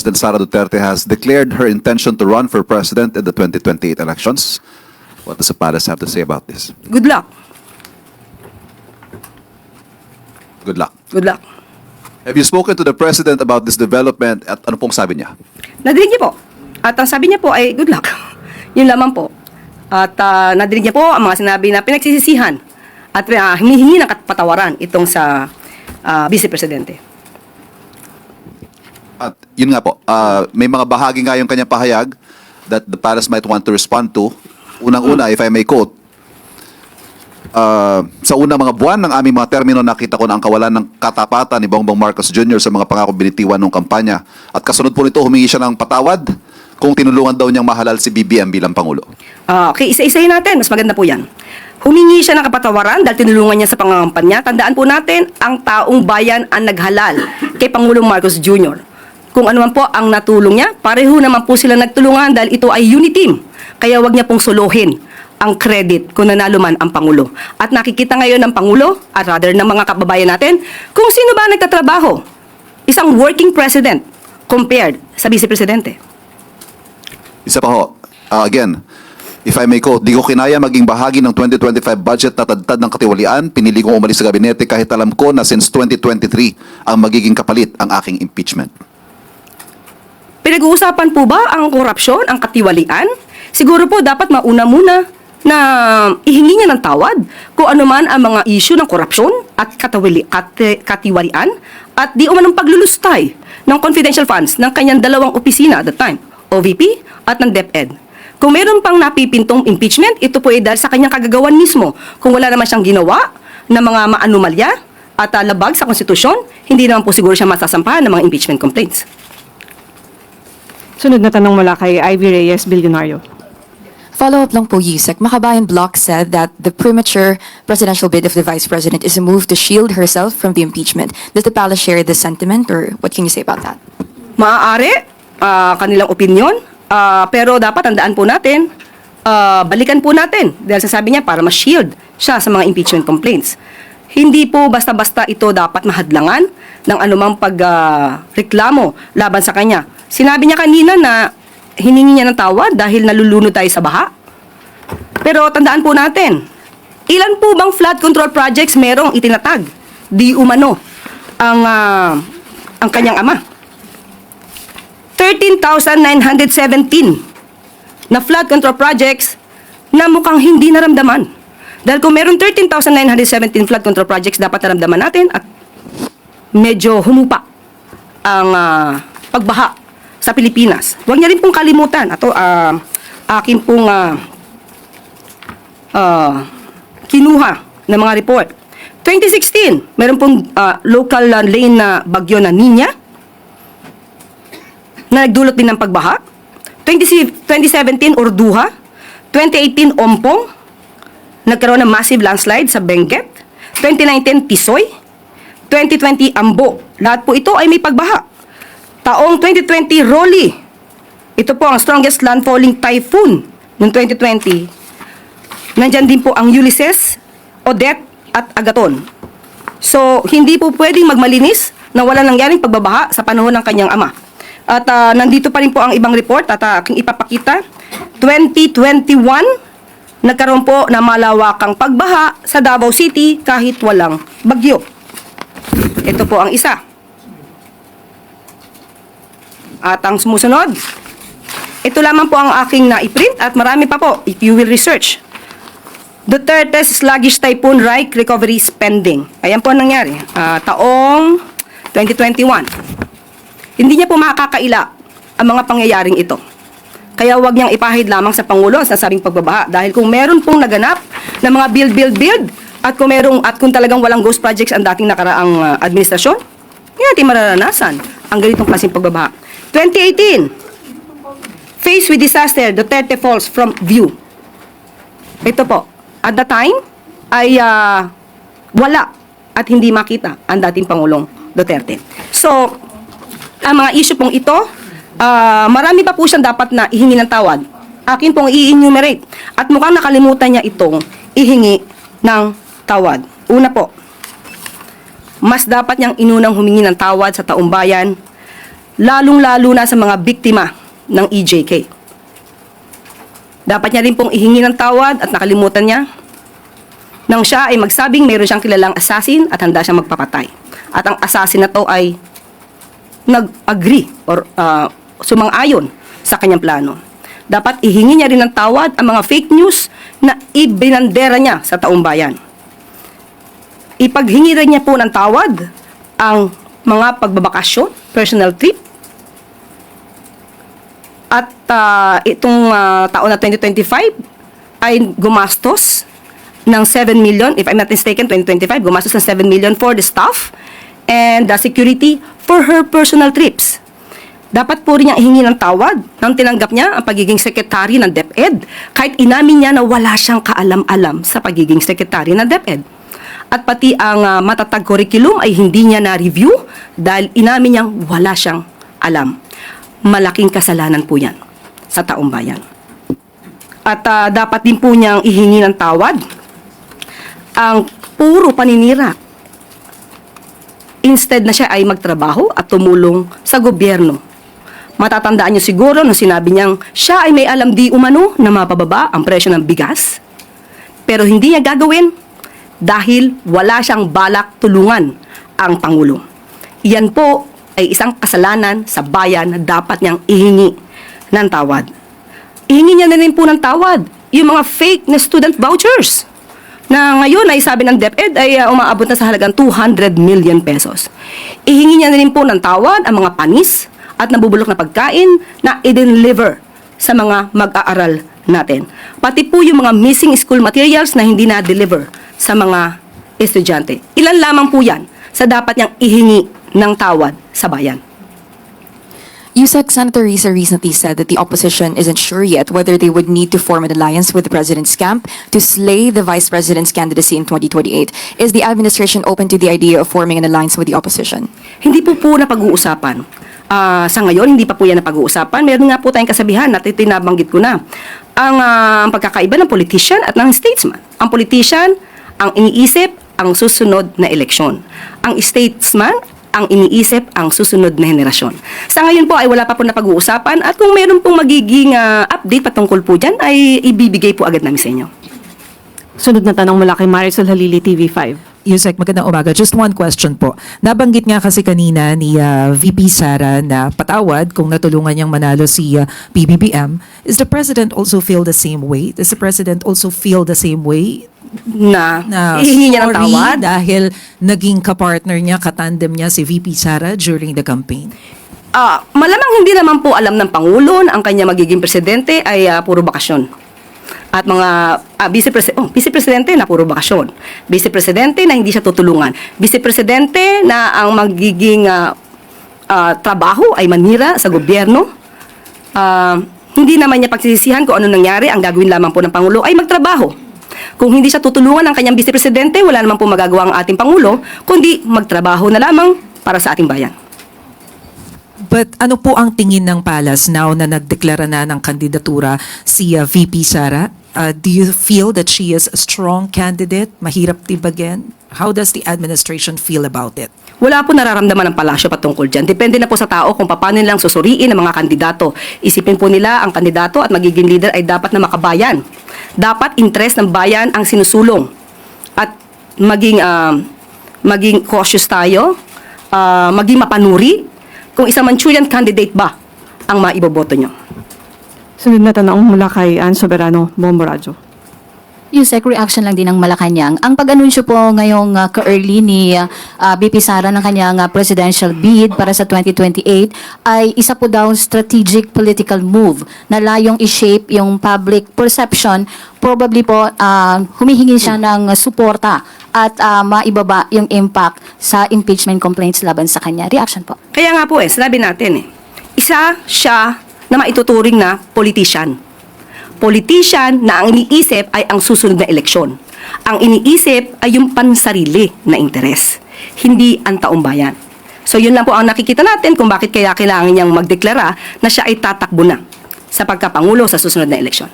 President Sara Duterte has declared her intention to run for president in the 2028 elections. What does the palace have to say about this? Good luck. Good luck. Good luck. Have you spoken to the president about this development at ano pong sabi niya? Nadinig niya po. At ang sabi niya po ay good luck. Yun lamang po. At nadinig niya po ang mga sinabi na pinagsisisihan at humihingi ng patawaran itong sa Vice Presidente. At yun nga po, may mga bahagi nga yung kanyang pahayag that the palace might want to respond to. Unang-una, if I may quote, sa unang mga buwan ng aming mga termino, nakita ko na ang kawalan ng katapatan ni Bongbong Marcos Jr. sa mga pangako binitiwan ng kampanya. At kasunod po nito, humingi siya ng patawad kung tinulungan daw niyang mahalal si BBM bilang Pangulo. Okay, isa-isayin natin. Mas maganda po yan. Humingi siya ng kapatawaran dahil tinulungan niya sa pangangampanya. Tandaan po natin, ang taong bayan ang naghalal kay Pangulong Marcos Jr. Kung ano man po ang natulong niya, pareho naman po sila nagtulungan dahil ito ay unity team. Kaya wag niya pong suluhin ang credit kung nanalo man ang Pangulo. At nakikita ngayon ng Pangulo, at rather ng mga kababayan natin, kung sino ba nagtatrabaho. Isang working president compared sa Vice Presidente. Isa pa ho, again, if I may quote, di ko kinaya maging bahagi ng 2025 budget na tadtad ng katiwalian, pinili kong umalis sa gabinete kahit alam ko na since 2023 ang magiging kapalit ang aking impeachment. Pinag-uusapan po ba ang korupsyon, ang katiwalian? Siguro po dapat mauna muna na ihingi niya ng tawad kung ano man ang mga issue ng korupsyon at katiwalian at di umanong paglulustay ng confidential funds ng kanyang dalawang opisina at the time, OVP at ng DepEd. Kung meron pang napipintong impeachment, ito po ay dahil sa kanyang kagagawan mismo. Kung wala naman siyang ginawa na mga maanumalya at labag sa konstitusyon, hindi naman po siguro siya masasampahan ng mga impeachment complaints. Sunod na tanong mula kay Ivy Reyes, Bilyonaryo. Follow-up lang po, Yusek. Makabayan Block said that the premature presidential bid of the Vice President is a move to shield herself from the impeachment. Does the palace share this sentiment, or what can you say about that? Maaari, kanilang opinion, pero dapat tandaan po natin, balikan po natin, dahil sasabi niya para ma-shield siya sa mga impeachment complaints. Hindi po basta-basta ito dapat mahadlangan ng anumang pagreklamo laban sa kanya. Sinabi niya kanina na hiningi niya ng tawad dahil nalulunod tayo sa baha. Pero tandaan po natin, ilan po bang flood control projects merong itinatag? Di umano ang kanyang ama. 13,917 na flood control projects na mukhang hindi naramdaman. Dahil kung meron 13,917 flood control projects, dapat naramdaman natin at medyo humupa ang pagbaha sa Pilipinas. Huwag niya rin pong kalimutan. Ito, akin pong kinuha ng mga report. 2016, meron pong local lane na bagyo na Nina na nagdulot din ng pagbaha. 2017, Orduha. 2018, Ompong. Nagkaroon ng massive landslide sa Benguet. 2019, Tisoy. 2020, Ambo. Lahat po ito ay may pagbaha. Taong 2020, Rolly. Ito po ang strongest landfalling typhoon noong 2020. Nandyan din po ang Ulysses, Odette, at Agaton. So, hindi po pwedeng magmalinis na wala nangyaring pagbabaha sa panahon ng kanyang ama. At nandito pa rin po ang ibang report at aking ipapakita. 2021, nagkaroon po ng malawakang pagbaha sa Davao City kahit walang bagyo. Ito po ang isa. At ang sumusunod, ito lamang po ang aking na-print at marami pa po if you will research. Duterte's sluggish typhoon Reich recovery spending. Ayan po ang nangyari. Taong 2021. Hindi niya po makakaila ang mga pangyayaring ito. Kaya huwag niyang ipahid lamang sa Pangulo sa sabing pagbabaha. Dahil kung meron pong naganap na mga build, at kung talagang walang ghost projects ang dating nakaraang administrasyon, hindi natin mararanasan ang ganitong klaseng pagbabaha. 2018, faced with disaster, Duterte falls from view. Ito po, at the time, ay wala at hindi makita ang dating Pangulong Duterte. So, ang mga issue pong ito, marami pa po siyang dapat na ihingi ng tawad. Akin pong i-enumerate. At mukhang nakalimutan niya itong ihingi ng tawad. Una po, mas dapat niyang inunang humingi ng tawad sa taumbayan lalong-lalo na sa mga biktima ng EJK. Dapat niya rin pong ihingi ng tawad at nakalimutan niya nang siya ay magsabing mayroon siyang kilalang assassin at handa siyang magpapatay. At ang assassin na to ay nag-agree or sumang-ayon sa kanyang plano. Dapat ihingi niya rin ng tawad ang mga fake news na ibinandera niya sa taong bayan. Ipaghingi rin niya po ng tawad ang mga pagbabakasyon, personal trip, at itong taon na 2025 ay gumastos ng 7 million, if I'm not mistaken, 2025, gumastos ng 7 million for the staff and the security for her personal trips. Dapat po rin niyang ihingi ng tawad nang tinanggap niya ang pagiging sekretary ng DepEd kahit inamin niya na wala siyang kaalam-alam sa pagiging sekretary ng DepEd. At pati ang matatag curriculum ay hindi niya na-review dahil inamin niyang wala siyang alam. Malaking kasalanan po yan sa taong bayan. At dapat din po niyang ihingi ng tawad ang puro paninira. Instead na siya ay magtrabaho at tumulong sa gobyerno. Matatandaan niyo siguro nung sinabi niyang siya ay may alam di umano na mapababa ang presyo ng bigas. Pero hindi niya gagawin dahil wala siyang balak tulungan ang Pangulo. Iyan po ay isang kasalanan sa bayan na dapat niyang ihingi ng tawad. Ihingi niya na rin po ng tawad yung mga fake na student vouchers na ngayon ay sabi ng DepEd ay umaabot na sa halagang 200 million pesos. Ihingi niya na rin po ng tawad ang mga panis at nabubulok na pagkain na i-deliver sa mga mag-aaral natin. Pati po yung mga missing school materials na hindi na-deliver sa mga estudyante. Ilan lamang po yan sa dapat niyang ihingi ng tawad sa bayan. USEC Senator Risa recently said that the opposition isn't sure yet whether they would need to form an alliance with the president's camp to slay the vice president's candidacy in 2028. Is the administration open to the idea of forming an alliance with the opposition? Hindi po na pag-uusapan. Sa ngayon, hindi pa po yan na pag-uusapan. Meron nga po tayong kasabihan at itinabanggit ko na. Ang pagkakaiba ng politician at ng statesman. Ang politician, ang iniisip, ang susunod na eleksyon. Ang statesman, ang iniisip ang susunod na henerasyon. Sa ngayon po ay wala pa po na pag-uusapan at kung meron pong magiging update patungkol po dyan ay ibibigay po agad namin sa inyo. Sunod na tanong mula kay Marisol Halili, TV5. Yusek, magandang umaga. Just one question po. Nabanggit nga kasi kanina ni VP Sara na patawad kung natulungan niyang manalo si PBBM. Is the President also feel the same way? Does the President also feel the same way? Na Na ihingi niya ng sorry tawad. dahil naging kapartner niya, katandem niya si VP Sara during the campaign? Malamang hindi naman po alam ng Pangulo na ang kanya magiging presidente ay puro bakasyon. At mga vice-presidente na puro bakasyon. Vice-presidente na hindi siya tutulungan. Vice-presidente na ang magiging trabaho ay manira sa gobyerno. Hindi naman niya pagsisisihan kung ano nangyari. Ang gagawin lamang po ng Pangulo ay magtrabaho. Kung hindi siya tutulungan ng kanyang vice-presidente, wala naman po magagawa ang ating Pangulo, kundi magtrabaho na lamang para sa ating bayan. But ano po ang tingin ng Palace now na nagdeklara na ng kandidatura si VP Sara? Do you feel that she is a strong candidate? Mahirap tibagin? How does the administration feel about it? Wala po nararamdaman ng palasyo patungkol dyan. Depende na po sa tao kung paano nilang susuriin ang mga kandidato. Isipin po nila ang kandidato at magiging leader ay dapat na makabayan. Dapat interes ng bayan ang sinusulong. At maging cautious tayo, maging mapanuri, kung isang Manchurian candidate ba ang maiboboto nyo. Sunod na tanong mula kay Ann Soberano, Bombo Radyo. Yusek, reaction lang din ng Malacanang. Ang pag-anunsyo po ngayong ka-early ni BP Sara ng kanyang presidential bid para sa 2028 ay isa po daw strategic political move na layong i-shape yung public perception. Probably po humihingi siya ng suporta at maibaba yung impact sa impeachment complaints laban sa kanya. Reaction po. Kaya nga po sinabi natin isa siya na maituturing na politician. Politician na ang iniisip ay ang susunod na eleksyon. Ang iniisip ay yung pansarili na interes, hindi ang taong bayan. So yun lang po ang nakikita natin kung bakit kaya kailangan niyang magdeklara na siya ay tatakbo na sa pagkapangulo sa susunod na eleksyon.